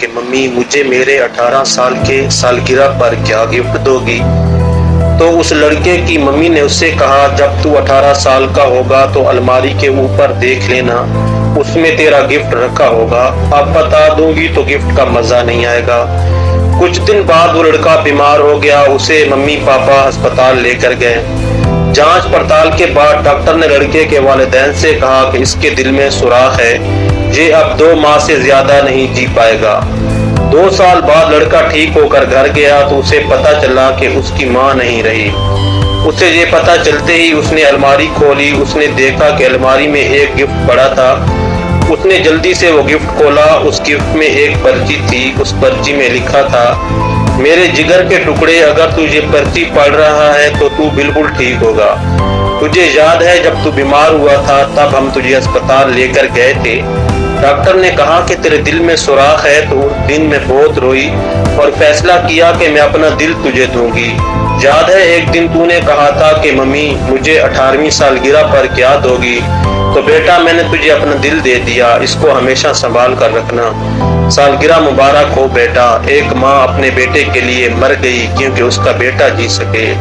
کہ ممی مجھے میرے 18 سال کے سالگرہ پر کیا گفٹ دوگی؟ تو اس لڑکے کی ممی نے اس سے کہا جب تو 18 سال کا ہوگا تو الماری کے اوپر دیکھ لینا، اس میں تیرا گفٹ رکھا ہوگا، اب بتا دوں گی تو گفٹ کا مزہ نہیں آئے گا۔ کچھ دن بعد وہ لڑکا بیمار ہو گیا، اسے ممی پاپا ہسپتال لے کر گئے۔ جانچ پڑتال کے بعد ڈاکٹر نے لڑکے کے والدین سے کہا کہ اس کے دل میں سوراخ ہے، یہ اب 2 ماہ سے زیادہ نہیں جی پائے گا۔ 2 سال بعد لڑکا ٹھیک ہو کر گھر گیا تو اسے پتا چلا کہ اس کی ماں نہیں رہی۔ اسے یہ پتا چلتے ہی اس نے الماری کھولی، اس نے دیکھا کہ الماری میں ایک گفٹ پڑا تھا۔ اس نے جلدی سے وہ گفٹ کھولا، اس گفٹ میں ایک پرچی تھی، اس پرچی میں لکھا تھا، میرے جگر کے ٹکڑے اگر تو یہ پرچی پڑھ رہا ہے تو تو بالکل ٹھیک ہوگا۔ تجھے یاد ہے جب تو بیمار ہوا تھا تب ہم تجھے ہسپتال لے کر گئے تھے، ڈاکٹر نے کہا کہ تیرے دل میں سوراخ ہے تو اس دن میں بہت روئی اور فیصلہ کیا کہ میں اپنا دل تجھے دوں گی۔ یاد ہے ایک دن تو نے کہا تھا کہ ممی مجھے 18ویں سالگرہ پر کیا دوگی؟ تو بیٹا میں نے تجھے اپنا دل دے دیا، اس کو ہمیشہ سنبھال کر رکھنا۔ سالگرہ مبارک ہو بیٹا۔ ایک ماں اپنے بیٹے کے لیے مر گئی کیونکہ اس کا بیٹا جی سکے۔